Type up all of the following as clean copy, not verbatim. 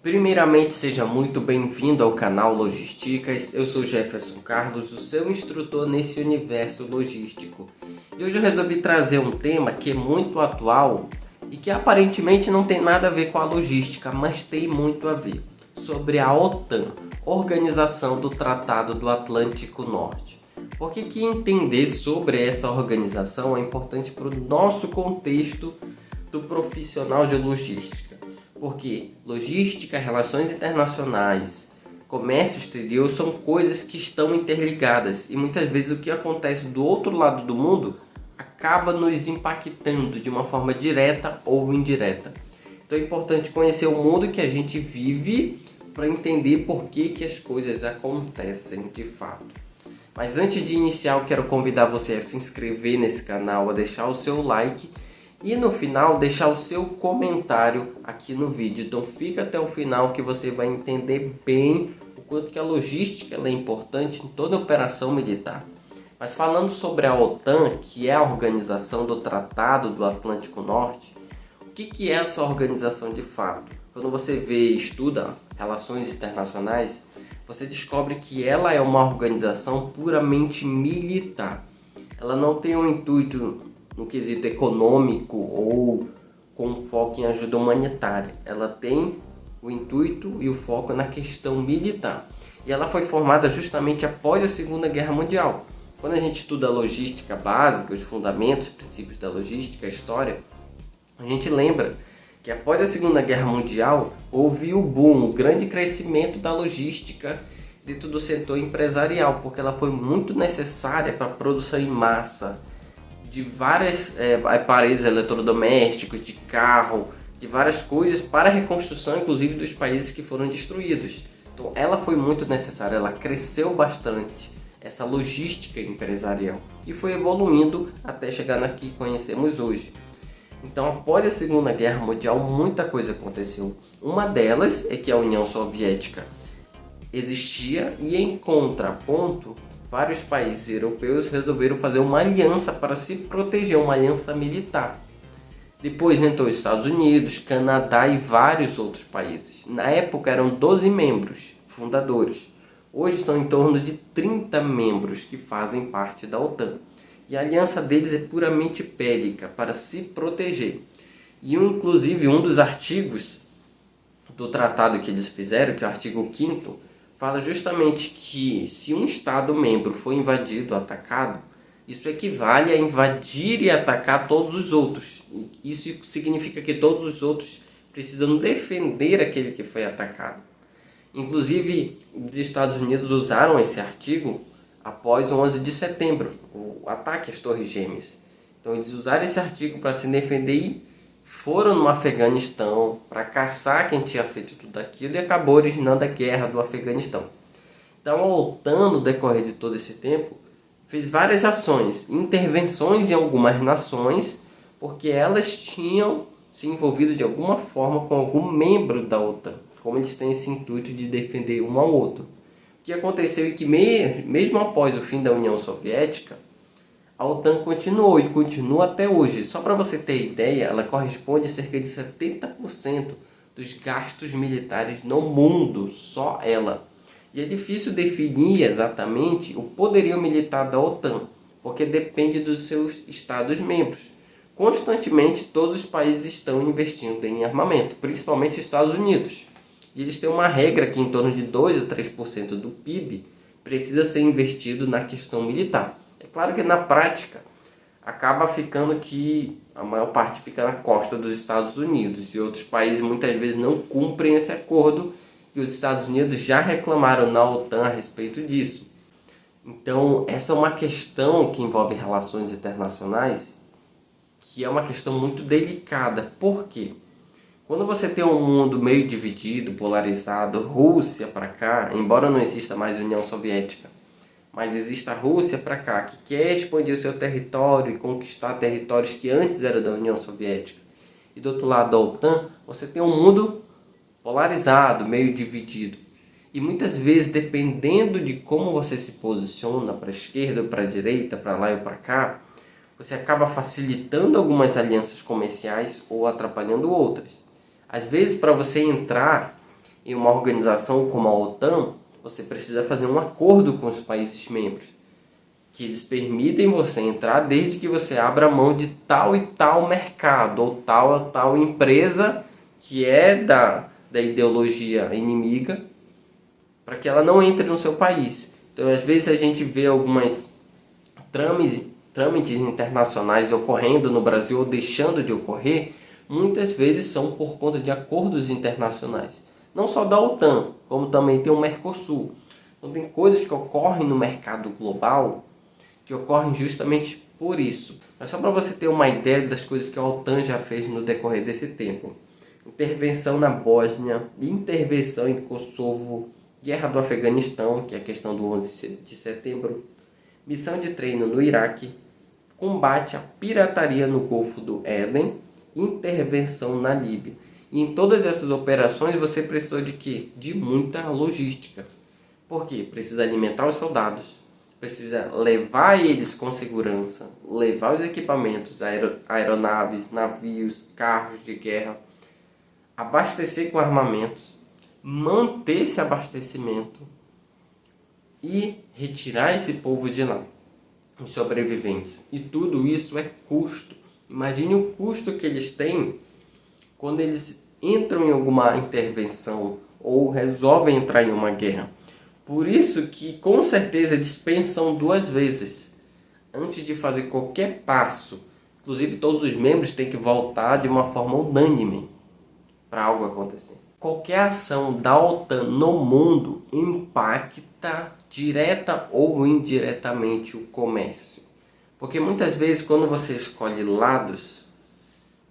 Primeiramente, seja muito bem-vindo ao canal Logisticas. Eu sou Jefferson Carlos, o seu instrutor nesse universo logístico. E hoje eu resolvi trazer um tema que é muito atual e que aparentemente não tem nada a ver com a logística, mas tem muito a ver. Sobre a OTAN, Organização do Tratado do Atlântico Norte. Por que entender sobre essa organização é importante para o nosso contexto do profissional de logística? Porque logística, relações internacionais, comércio exterior são coisas que estão interligadas e muitas vezes o que acontece do outro lado do mundo acaba nos impactando de uma forma direta ou indireta. Então é importante conhecer o mundo que a gente vive para entender por que as coisas acontecem de fato. Mas antes de iniciar, eu quero convidar você a se inscrever nesse canal, a deixar o seu like e no final deixar o seu comentário aqui no vídeo. Então fica até o final que você vai entender bem o quanto que a logística ela é importante em toda operação militar. Mas falando sobre a OTAN, que é a Organização do Tratado do Atlântico Norte, o que é essa organização de fato? Quando você vê e estuda relações internacionais, você descobre que ela é uma organização puramente militar. Ela não tem um intuito no quesito econômico ou com foco em ajuda humanitária. Ela tem o intuito e o foco na questão militar. E ela foi formada justamente após a Segunda Guerra Mundial. Quando a gente estuda a logística básica, os fundamentos, os princípios da logística, a história, a gente lembra que após a Segunda Guerra Mundial houve o boom, o grande crescimento da logística dentro do setor empresarial, porque ela foi muito necessária para a produção em massa de vários aparelhos eletrodomésticos, de carro, de várias coisas para a reconstrução, inclusive dos países que foram destruídos. Então ela foi muito necessária, ela cresceu bastante, essa logística empresarial, e foi evoluindo até chegar na que conhecemos hoje. Então após a Segunda Guerra Mundial muita coisa aconteceu. Uma delas é que a União Soviética existia e em contraponto vários países europeus resolveram fazer uma aliança para se proteger, uma aliança militar. Depois entrou os Estados Unidos, Canadá e vários outros países. Na época eram 12 membros fundadores. Hoje são em torno de 30 membros que fazem parte da OTAN. E a aliança deles é puramente bélica, para se proteger. E inclusive um dos artigos do tratado que eles fizeram, que é o artigo 5º, fala justamente que se um Estado membro for invadido, atacado, isso equivale a invadir e atacar todos os outros. Isso significa que todos os outros precisam defender aquele que foi atacado. Inclusive, os Estados Unidos usaram esse artigo após o 11 de setembro, o ataque às Torres Gêmeas. Então eles usaram esse artigo para se defender e foram no Afeganistão para caçar quem tinha feito tudo aquilo e acabou originando a guerra do Afeganistão. Então a OTAN, no decorrer de todo esse tempo, fez várias ações, intervenções em algumas nações, porque elas tinham se envolvido de alguma forma com algum membro da OTAN, como eles têm esse intuito de defender um ao outro. O que aconteceu é que mesmo após o fim da União Soviética, a OTAN continuou e continua até hoje. Só para você ter ideia, ela corresponde a cerca de 70% dos gastos militares no mundo, só ela. E é difícil definir exatamente o poderio militar da OTAN, porque depende dos seus Estados-membros. Constantemente, todos os países estão investindo em armamento, principalmente os Estados Unidos. E eles têm uma regra que em torno de 2 a 3% do PIB precisa ser investido na questão militar. É claro que na prática acaba ficando que a maior parte fica na costa dos Estados Unidos e outros países muitas vezes não cumprem esse acordo e os Estados Unidos já reclamaram na OTAN a respeito disso. Então essa é uma questão que envolve relações internacionais que é uma questão muito delicada. Por quê? Quando você tem um mundo meio dividido, polarizado, Rússia para cá, embora não exista mais União Soviética, mas existe a Rússia para cá, que quer expandir o seu território e conquistar territórios que antes eram da União Soviética. E do outro lado da OTAN, você tem um mundo polarizado, meio dividido. E muitas vezes, dependendo de como você se posiciona, para a esquerda ou para a direita, para lá ou para cá, você acaba facilitando algumas alianças comerciais ou atrapalhando outras. Às vezes, para você entrar em uma organização como a OTAN, você precisa fazer um acordo com os países membros, que eles permitem você entrar desde que você abra mão de tal e tal mercado, ou tal empresa que é da ideologia inimiga, para que ela não entre no seu país. Então, às vezes a gente vê algumas trâmites internacionais ocorrendo no Brasil ou deixando de ocorrer, muitas vezes são por conta de acordos internacionais. Não só da OTAN, como também tem o Mercosul. Então tem coisas que ocorrem no mercado global que ocorrem justamente por isso. Mas só para você ter uma ideia das coisas que a OTAN já fez no decorrer desse tempo. Intervenção na Bósnia, intervenção em Kosovo, guerra do Afeganistão, que é a questão do 11 de setembro, missão de treino no Iraque, combate à pirataria no Golfo do Éden, intervenção na Líbia. E em todas essas operações você precisa de quê? De muita logística. Por quê? Precisa alimentar os soldados, precisa levar eles com segurança, levar os equipamentos, aeronaves, navios, carros de guerra, abastecer com armamentos, manter esse abastecimento e retirar esse povo de lá, os sobreviventes. E tudo isso é custo. Imagine o custo que eles têm quando eles entram em alguma intervenção ou resolvem entrar em uma guerra. Por isso que com certeza eles pensam duas vezes antes de fazer qualquer passo. Inclusive todos os membros têm que voltar de uma forma unânime para algo acontecer. Qualquer ação da OTAN no mundo impacta direta ou indiretamente o comércio. Porque muitas vezes quando você escolhe lados,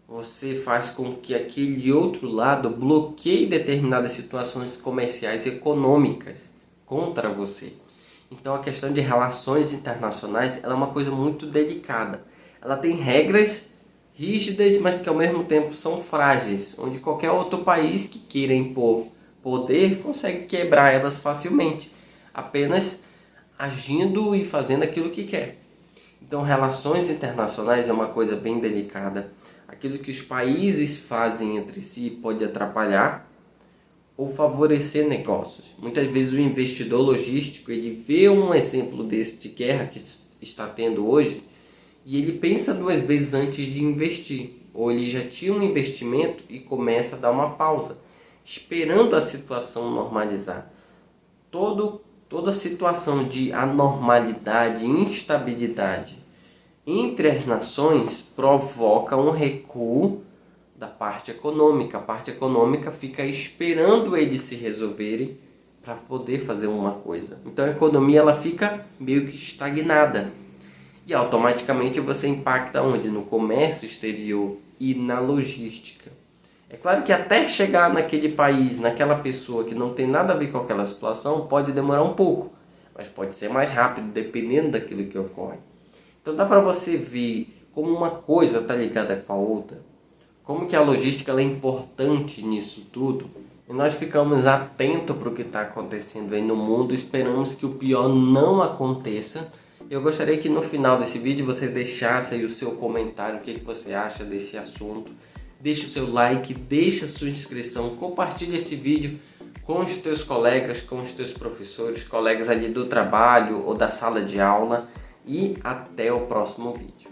você faz com que aquele outro lado bloqueie determinadas situações comerciais e econômicas contra você. Então a questão de relações internacionais ela é uma coisa muito delicada. Ela tem regras rígidas, mas que ao mesmo tempo são frágeis, onde qualquer outro país que queira impor poder consegue quebrar elas facilmente, apenas agindo e fazendo aquilo que quer. Então relações internacionais é uma coisa bem delicada. Aquilo que os países fazem entre si pode atrapalhar ou favorecer negócios. Muitas vezes o investidor logístico ele vê um exemplo desse de guerra que está tendo hoje e ele pensa duas vezes antes de investir. Ou ele já tinha um investimento e começa a dar uma pausa, esperando a situação normalizar. Toda situação de anormalidade, instabilidade entre as nações provoca um recuo da parte econômica. A parte econômica fica esperando eles se resolverem para poder fazer uma coisa. Então a economia ela fica meio que estagnada. E automaticamente você impacta onde? No comércio exterior e na logística. É claro que até chegar naquele país, naquela pessoa que não tem nada a ver com aquela situação, pode demorar um pouco. Mas pode ser mais rápido, dependendo daquilo que ocorre. Então dá para você ver como uma coisa está ligada com a outra. Como que a logística ela é importante nisso tudo. E nós ficamos atentos para o que está acontecendo aí no mundo. Esperamos que o pior não aconteça. Eu gostaria que no final desse vídeo você deixasse aí o seu comentário. O que você acha desse assunto. Deixe o seu like, deixe a sua inscrição. Compartilhe esse vídeo com os teus colegas, com os teus professores, colegas ali do trabalho ou da sala de aula. E até o próximo vídeo.